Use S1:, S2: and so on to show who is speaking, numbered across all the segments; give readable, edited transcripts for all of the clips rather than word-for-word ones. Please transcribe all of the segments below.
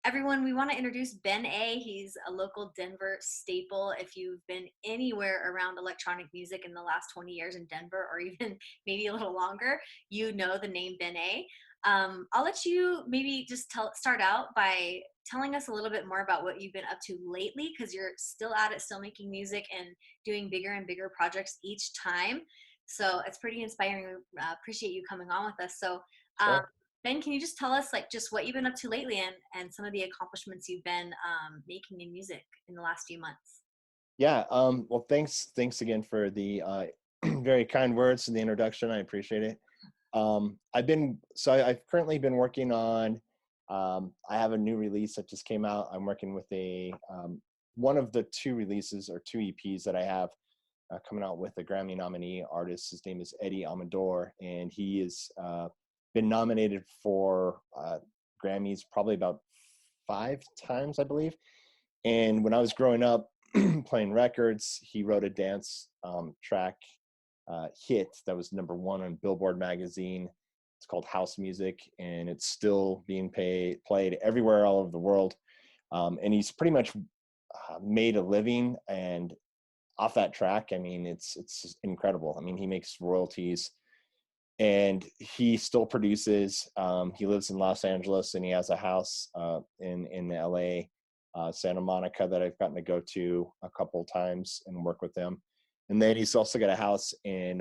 S1: Everyone, we want to introduce Ben A. He's a local Denver staple. If you've been anywhere around electronic music in the last 20 years in Denver, or even maybe a little longer, you know the name Ben A. I'll let you maybe just start out by telling us a little bit more about what you've been up to lately, because you're still at it, still making music and doing bigger and bigger projects each time. So it's pretty inspiring. Appreciate you coming on with us. So um,
S2: Sure.
S1: Ben, can you just tell us like just what you've been up to lately and some of the accomplishments you've been making in music in the last few months?
S2: Yeah. Well, thanks again for the very kind words and the introduction. I appreciate it. I've currently been working on. I have a new release that just came out. I'm working with a one of the two releases or two EPs that I have coming out with a Grammy nominee artist. His name is Eddie Amador, and he has been nominated for Grammys probably about 5 times, I believe. And when I was growing up playing records, he wrote a dance track hit that was #1 on Billboard magazine. It's called House Music, and it's still being played everywhere all over the world. And he's pretty much made a living and off that track. I mean, it's incredible. I mean, he makes royalties, and he still produces. He lives in Los Angeles, and he has a house in LA, Santa Monica, that I've gotten to go to a couple times and work with them. And then he's also got a house in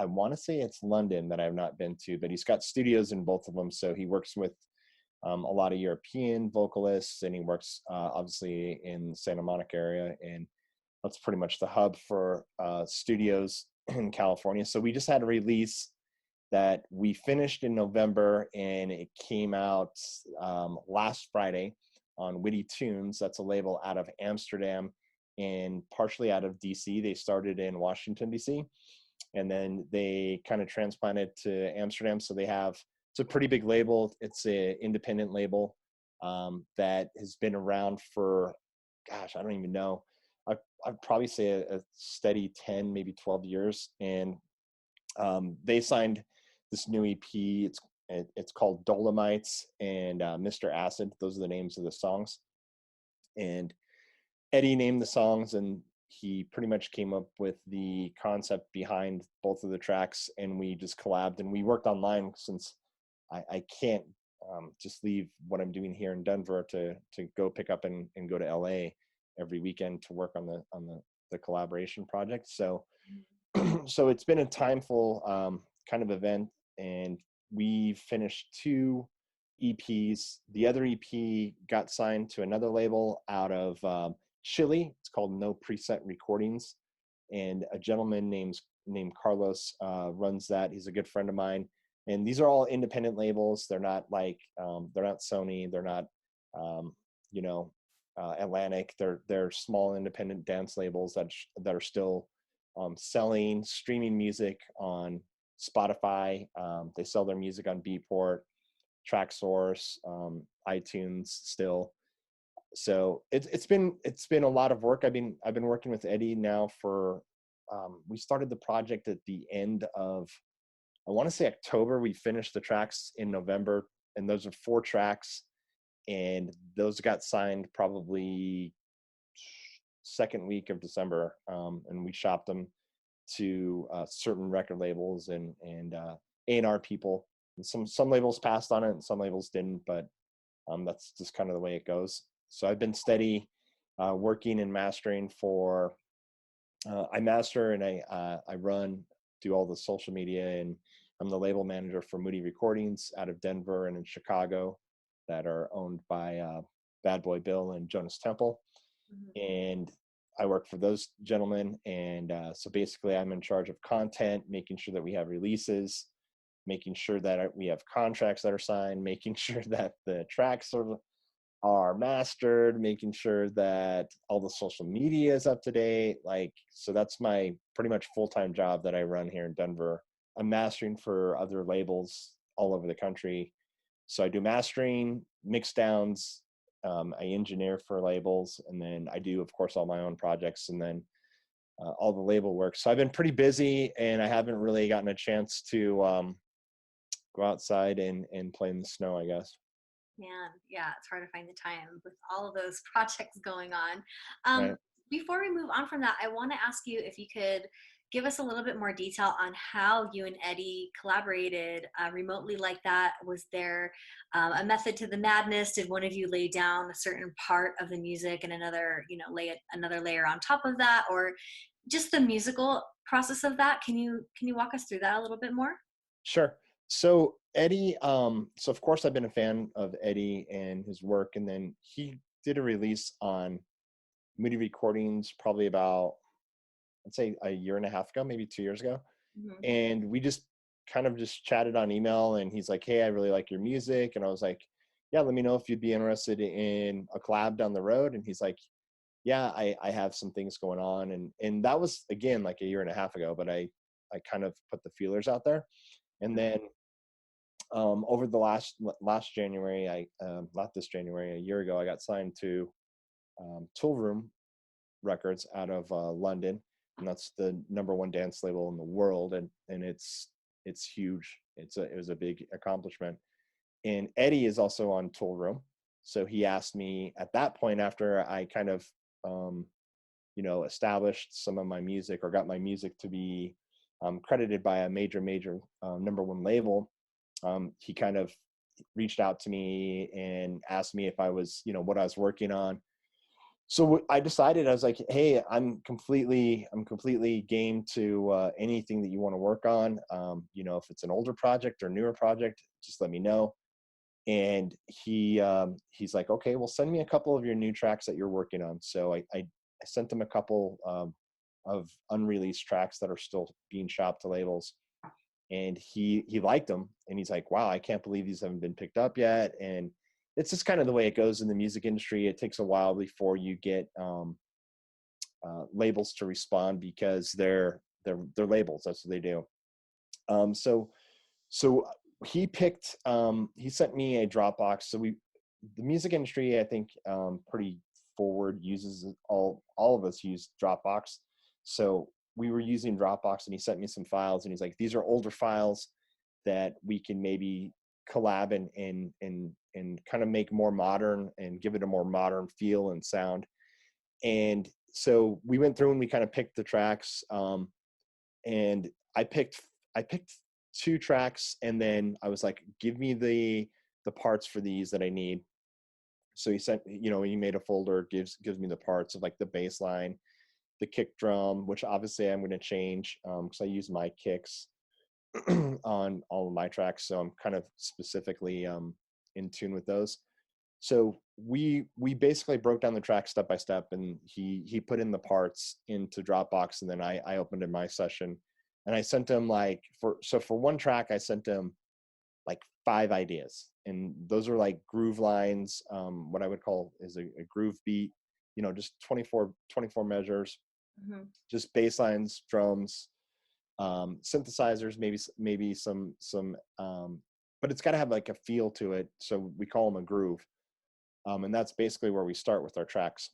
S2: I want to say it's London that I've not been to, but he's got studios in both of them. So he works with a lot of European vocalists, and he works obviously in Santa Monica area, and that's pretty much the hub for studios in California. So we just had a release that we finished in November, and it came out last Friday on Witty Tunes. That's a label out of Amsterdam and partially out of DC. They started in Washington, DC, and then they kind of transplanted to Amsterdam. So it's a pretty big label. It's an independent label that has been around for, gosh, I don't even know. I'd probably say a steady 10, maybe 12 years. And they signed this new EP. It's called Dolomites and Mr. Acid. Those are the names of the songs. And Eddie named the songs, and he pretty much came up with the concept behind both of the tracks, and we just collabed and we worked online since I can't just leave what I'm doing here in Denver to go pick up and go to LA every weekend to work on the collaboration project. So so it's been a timeful kind of event, and we finished 2 EPs. The other EP got signed to another label out of Chile. It's called No Preset Recordings, and a gentleman named Carlos runs that. He's a good friend of mine, and these are all independent labels. They're not like they're not Sony. They're not you know Atlantic. They're small independent dance labels that are still selling streaming music on Spotify. They sell their music on Beatport, TrackSource, iTunes still. So it's been a lot of work. I've been working with Eddie now for we started the project at the end of, I want to say, October. We finished the tracks in November, and those are 4 tracks, and those got signed probably second week of December, and we shopped them to certain record labels and A&R people. And some labels passed on it, and some labels didn't, but that's just kind of the way it goes. So I've been steady working and mastering for. I master and I do all the social media, and I'm the label manager for Moody Recordings out of Denver and in Chicago, that are owned by Bad Boy Bill and Jonas Temple.
S1: Mhm.
S2: And I work for those gentlemen. And so basically I'm in charge of content, making sure that we have releases, making sure that we have contracts that are signed, making sure that the tracks are mastered, making sure that all the social media is up to date. Like, so that's my pretty much full-time job that I run here in Denver. I'm mastering for other labels all over the country. So I do mastering, mix downs, I engineer for labels, and then I do, of course, all my own projects, and then all the label work. So I've been pretty busy, and I haven't really gotten a chance to go outside and play in the snow, I guess.
S1: Man, yeah, it's hard to find the time with all of those projects going on.
S2: Right.
S1: Before we move on from that, I want to ask you if you could give us a little bit more detail on how you and Eddie collaborated remotely like that. Was there a method to the madness? Did one of you lay down a certain part of the music and another, lay another layer on top of that, or just the musical process of that? Can you walk us through that a little bit more?
S2: Sure. So Eddie, so of course I've been a fan of Eddie and his work, and then he did a release on MIDI recordings probably about, I'd say a year and a half ago, maybe 2 years ago.
S1: Hmm.
S2: And we just kind of just chatted on email, and he's like, "Hey, I really like your music." And I was like, "Yeah, let me know if you'd be interested in a collab down the road." And he's like, "Yeah, I have some things going on." And that was again like a year and a half ago, but I kind of put the feelers out there. And then over the last January, I not this January, a year ago, I got signed to Tool Room Records out of London, and that's the number one dance label in the world, and it's huge. It was a big accomplishment. And Eddie is also on Tool Room, so he asked me at that point after I kind of um, established some of my music or got my music to be credited by a major number one label. He kind of reached out to me and asked me if I was, what I was working on. So I decided, I was like, "Hey, I'm completely game to anything that you want to work on. If it's an older project or newer project, just let me know." And he's like, "Okay, well, send me a couple of your new tracks that you're working on." So I sent him a couple of unreleased tracks that are still being shopped to labels, and he liked them, and he's like, "Wow, I can't believe these haven't been picked up yet." And it's just kind of the way it goes in the music industry. It takes a while before you get labels to respond because they're labels. That's what they do. So he sent me a Dropbox. So the music industry, I think, pretty forward uses all of us use Dropbox. So we were using Dropbox, and he sent me some files, and he's like, "These are older files that we can maybe collab and kind of make more modern and give it a more modern feel and sound." And so we went through and we kind of picked the tracks. And I picked two tracks, and then I was like, "Give me the parts for these that I need." So he made a folder, gives me the parts of like the bass line, the kick drum, which obviously I'm going to change because I use my kicks on all of my tracks, so I'm kind of specifically in tune with those. So we basically broke down the track step by step, and he put in the parts into Dropbox, and then I opened in my session, and I sent him for one track I sent him like 5 ideas, and those are like groove lines, what I would call is a groove beat, just 24 measures,
S1: Hmm.
S2: just bass lines, drums, synthesizers, maybe some but it's got to have like a feel to it, so we call them a groove. And that's basically where we start with our tracks.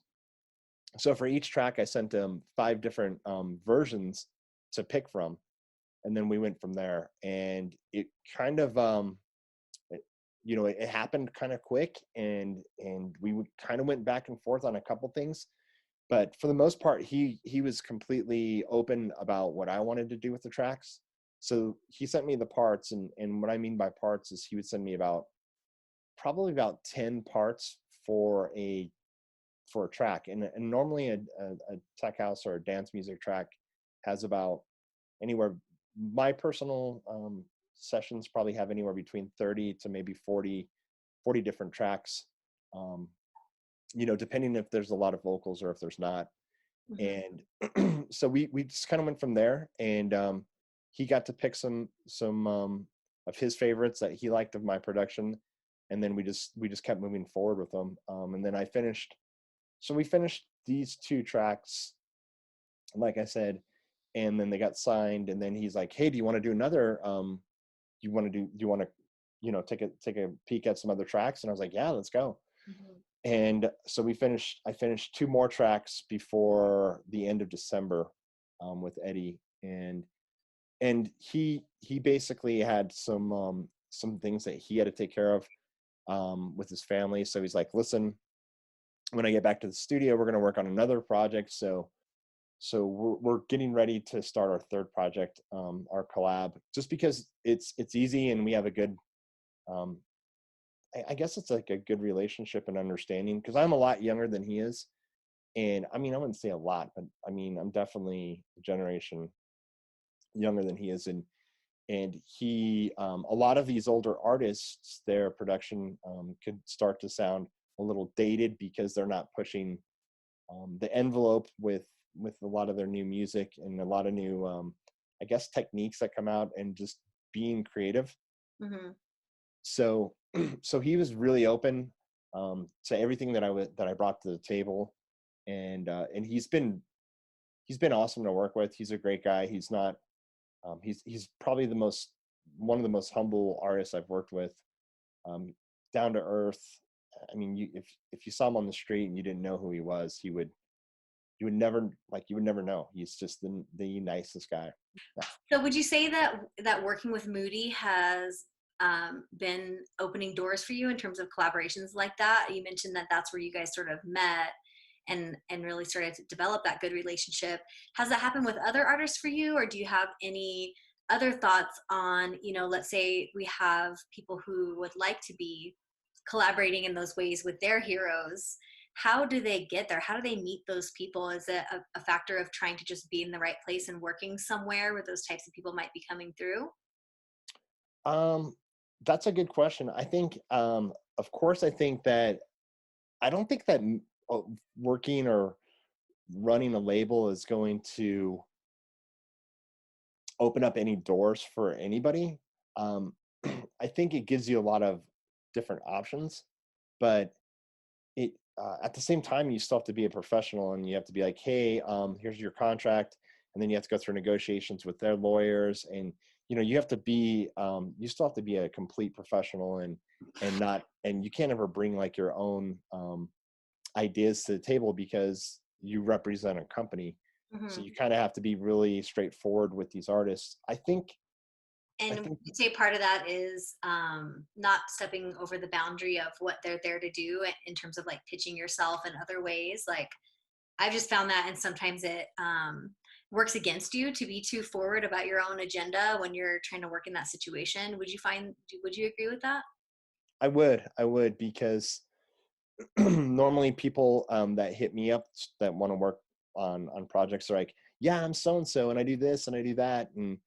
S2: So for each track, I sent them 5 different versions to pick from, and then we went from there. And it kind of, it happened kind of quick, and we kind of went back and forth on a couple things. But for the most part, he was completely open about what I wanted to do with the tracks. So he sent me the parts, and what I mean by parts is he would send me probably about 10 parts for a track, and normally a tech house or a dance music track has about anywhere, my personal sessions probably have anywhere between 30 to maybe 40 different tracks, um, depending if there's a lot of vocals or if there's not.
S1: Hmm.
S2: And so we just kind of went from there, and he got to pick some of his favorites that he liked of my production, and then we just kept moving forward with them. And then we finished these 2 tracks, like I said, and then they got signed. And then he's like, "Hey, do you want to do another? Do you want to, take a peek at some other tracks?" And I was like, "Yeah, let's go."
S1: Hmm.
S2: And so I finished 2 more tracks before the end of December with Eddie, and he basically had some things that he had to take care of. with his family. So he's like, listen, when I get back to the studio, we're going to work on another project. So we're getting ready to start our third project, our collab, just because it's easy and we have a good, um, I guess it's like a good relationship and understanding, because I'm a lot younger than he is. And I mean, I wouldn't say a lot, but I mean, I'm definitely a generation younger than he is. And he, a lot of these older artists, their production could start to sound a little dated because they're not pushing the envelope with a lot of their new music and a lot of new, I guess, techniques that come out and just being creative.
S1: Mm-hmm.
S2: So, so he was really open to everything that I brought to the table, and he's been awesome to work with. He's a great guy. He's not, he's probably one of the most humble artists I've worked with. Down to earth. I mean, if you saw him on the street and you didn't know who he was, you would never know. He's just the nicest guy. Yeah.
S1: So would you say that working with Moody has been opening doors for you in terms of collaborations like that? You mentioned that that's where you guys sort of met and really started to develop that good relationship. Has that happened with other artists for you, or do you have any other thoughts on, let's say we have people who would like to be collaborating in those ways with their heroes? How do they get there? How do they meet those people? Is it a factor of trying to just be in the right place and working somewhere where those types of people might be coming through?
S2: Um, that's a good question. I think, of course, I don't think that working or running a label is going to open up any doors for anybody. Um, I think it gives you a lot of different options, but it at the same time, you still have to be a professional, and you have to be like, hey, here's your contract, and then you have to go through negotiations with their lawyers, and you have to be, you still have to be a complete professional, and you can't ever bring like your own ideas to the table because you represent a company. So
S1: Hmm.
S2: you kind of have to be really straightforward with these artists. I
S1: And
S2: think
S1: you'd say part of that is not stepping over the boundary of what they're there to do in terms of like pitching yourself in other ways. Like I've just found that, and sometimes it works against you to be too forward about your own agenda when you're trying to work in that situation. Would you agree with that?
S2: I would because normally people that hit me up that want to work on projects are like, yeah, I'm so and so, and I do this and I do that, and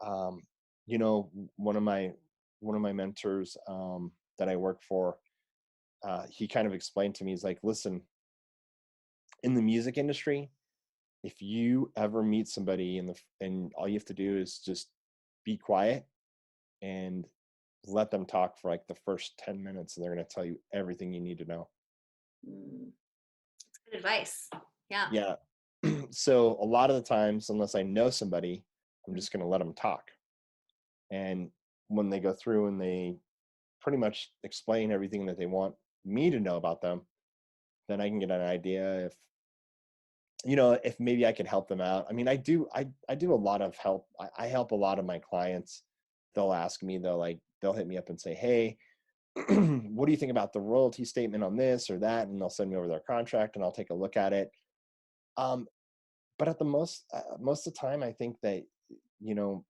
S2: um, you know, one of my mentors that I work for, he kind of explained to me, he's like, listen, in the music industry, if you ever meet somebody and all you have to do is just be quiet and let them talk for like the first 10 minutes, and they're going to tell you everything you need to know.
S1: Mm, good advice. Yeah.
S2: Yeah. So a lot of the times, unless I know somebody, I'm
S1: Mhm.
S2: just going to let them talk. And when they go through and they pretty much explain everything that they want me to know about them, then I can get an idea if maybe I could help them out. I mean, I do a lot of help. I help a lot of my clients. They'll ask me, they'll hit me up and say, hey, what do you think about the royalty statement on this or that? And they'll send me over their contract and I'll take a look at it. Um, but at the most of the time, I think that, you know,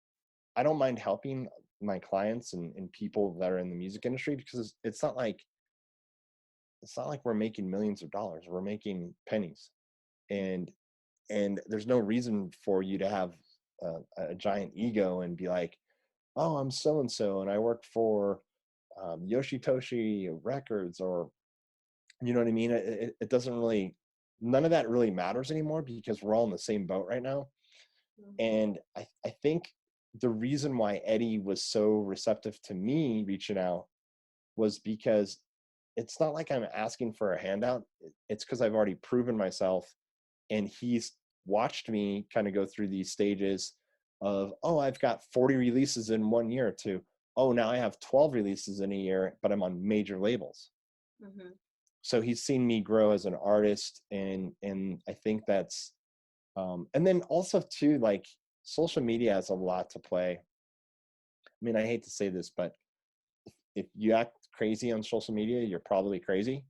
S2: I don't mind helping my clients and people that are in the music industry, because it's not like we're making millions of dollars. We're making pennies. And there's no reason for you to have a giant ego and be like, oh, I'm so and so and I work for Yoshitoshi Records, or you know what I mean. It doesn't really, none of that really matters anymore, because we're all in the same boat right now. And I think the reason why Eddie was so receptive to me reaching out was because it's not like I'm asking for a handout. It's because I've already proven myself, and he's watched me kind of go through these stages of, oh, I've got 40 releases in 1 year, to, oh, now I have 12 releases in a year, but I'm on major labels.
S1: Mm-hmm.
S2: So he's seen me grow as an artist, and I think that's and then also too, like, social media has a lot to play. I mean, I hate to say this, but if you act crazy on social media, you're probably crazy.